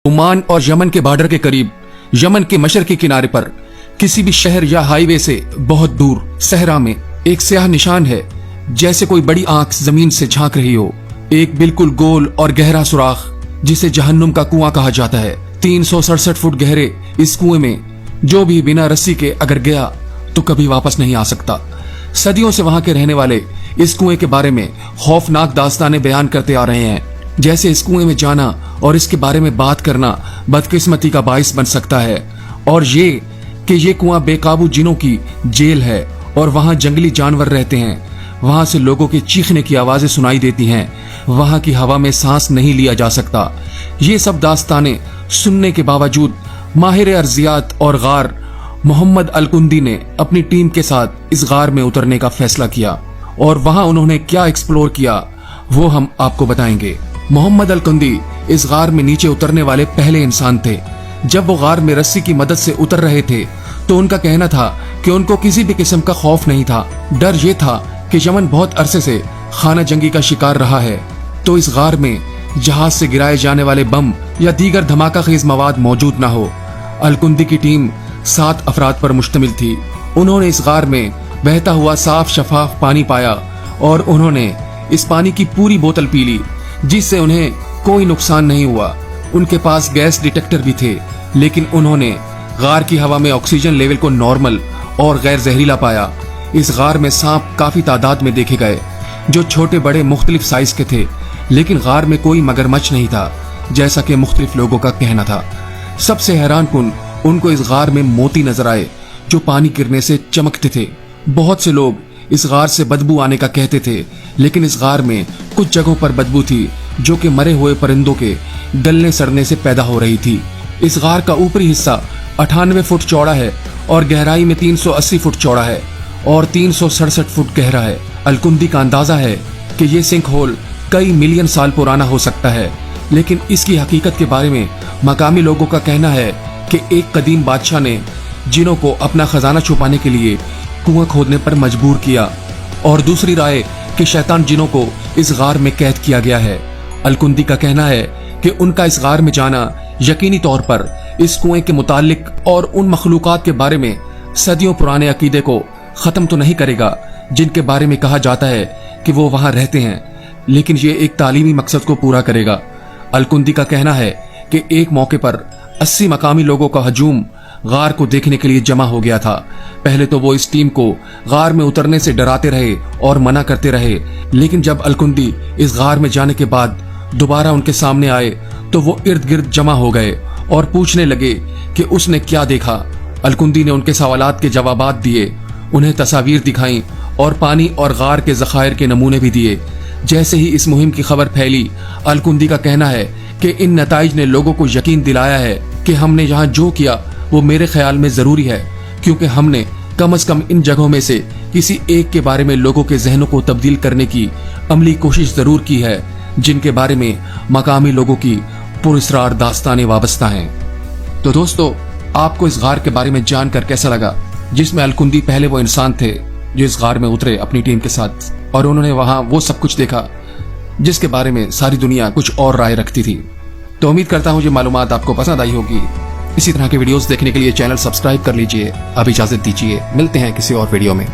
Oman और Yemen के border के करीब, यमन के मशरकी किनारे पर किसी भी शहर या हाईवे से बहुत दूर सहरा में एक स्याह निशान है, जैसे कोई बड़ी आंख जमीन से झांक रही हो। एक बिल्कुल गोल और गहरा सुराख जिसे जहन्नुम का कुआं कहा जाता है। 367 फुट गहरे इस कुएं में जो भी बिना रस्सी के अगर गया तो कभी वापस नहीं आ सकता। सदियों से वहां के रहने वाले इस कुएं के बारे में खौफनाक दास्तानें बयान करते आ रहे हैं, जैसे इस कुएं में जाना और इसके बारे में बात करना बदकिस्मती का बाइस बन सकता है, और ये कि ये कुआं बेकाबू जिनों की जेल है और वहां जंगली जानवर रहते हैं। वहां से लोगों के चीखने की आवाजें सुनाई देती हैं, वहां की हवा में सांस नहीं लिया जा सकता। ये सब दास्तानें सुनने के बावजूद माहिर अर्जियात और गार मोहम्मद अलकुंदी ने अपनी टीम के साथ इस गार में उतरने का फैसला किया, और वहां उन्होंने क्या एक्सप्लोर किया वो हम आपको बताएंगे। मोहम्मद अलकुंदी इस गार में नीचे उतरने वाले पहले इंसान थे। जब वो गार में रस्सी की मदद से उतर रहे थे तो उनका कहना था कि उनको किसी भी किस्म का खौफ नहीं था। डर ये था कि यमन बहुत अरसे से खाना जंगी का शिकार रहा है, तो इस गार में जहाज से गिराए जाने वाले बम या दीगर धमाका खेज मवाद मौजूद न हो। अलकुंदी की टीम 7 अफराद पर मुश्तमिल थी। उन्होंने इस गार में बहता हुआ साफ शफाफ पानी पाया और उन्होंने इस पानी की पूरी बोतल पी ली, जिससे उन्हें कोई नुकसान नहीं हुआ। उनके पास गैस डिटेक्टर भी थे, लेकिन उन्होंने गार की हवा में ऑक्सीजन लेवल को नॉर्मल और गैर जहरीला पाया। इस गार में सांप काफी तादाद में देखे गए, जो छोटे बड़े मुख्तलिफ साइज के थे, लेकिन गार में कोई मगरमच्छ नहीं था, जैसा कि मुख्तलिफ लोगों का कहना था। सबसे हैरान कुन उनको इस गार में मोती नजर आए, जो पानी गिरने से चमकते थे। बहुत से लोग इस गार से बदबू आने का कहते थे, लेकिन इस गार में कुछ जगहों पर बदबू थी जो कि मरे हुए परिंदों के गलने सड़ने से पैदा हो रही थी। इस गार का ऊपरी हिस्सा 98 फुट चौड़ा है और गहराई में 380 फुट चौड़ा है और 367 फुट गहरा है। अलकुंदी का अंदाजा है कि ये सिंक होल कई मिलियन साल पुराना हो सकता है, लेकिन इसकी हकीकत के बारे में मकामी लोगों का कहना है कि एक कदीम बादशाह ने जिनों को अपना खजाना छुपाने के लिए कुआं खोदने पर मजबूर किया, और दूसरी राय कि शैतान जिनों को इस गार में कैद किया गया है। अलकुंदी का कहना है कि उनका इस गार में जाना यकीनी तौर पर इस कुएं के मुतालिक और उन मखलूकात के बारे में सदियों पुराने अकीदे को खत्म तो नहीं करेगा, जिनके बारे में कहा जाता है कि वो वहां रहते हैं, लेकिन ये एक तालीमी मकसद को पूरा करेगा। अलकुंदी का कहना है कि एक मौके पर 80 मकामी लोगों का हजूम गार को देखने के लिए जमा हो गया था। पहले तो वो इस टीम को गार में उतरने से डराते रहे और मना करते रहे, लेकिन जब अलकुंदी इस गार में जाने के बाद दोबारा उनके सामने आए तो वो इर्द गिर्द जमा हो गए और पूछने लगे कि उसने क्या देखा। अलकुंदी ने उनके सवालात के जवाबात दिए, उन्हें तस्वीर दिखाई और पानी और गार के जखायर के नमूने भी दिए। जैसे ही इस मुहिम की खबर फैली, अलकुंदी का कहना है कि इन नताइज ने लोगों को यकीन दिलाया है कि हमने यहाँ जो किया वो मेरे ख्याल में जरूरी है, क्योंकि हमने कम से कम इन जगहों में से किसी एक के बारे में लोगों के जहनों को तब्दील करने की अमली कोशिश जरूर की है, जिनके बारे में मकामी लोगों की पुरस्रार दास्तानें वाबस्ता हैं। तो दोस्तों, आपको इस गार के बारे में जानकर कैसा लगा, जिसमें अलकुंदी पहले वो इंसान थे जो इस गार में उतरे अपनी टीम के साथ, और उन्होंने वहां वो सब कुछ देखा जिसके बारे में सारी दुनिया कुछ और राय रखती थी। तो उम्मीद करता हूं ये मालूमात आपको पसंद आई होगी। इसी तरह के वीडियोस देखने के लिए चैनल सब्सक्राइब कर लीजिए। अब इजाजत दीजिए, मिलते हैं किसी और वीडियो में।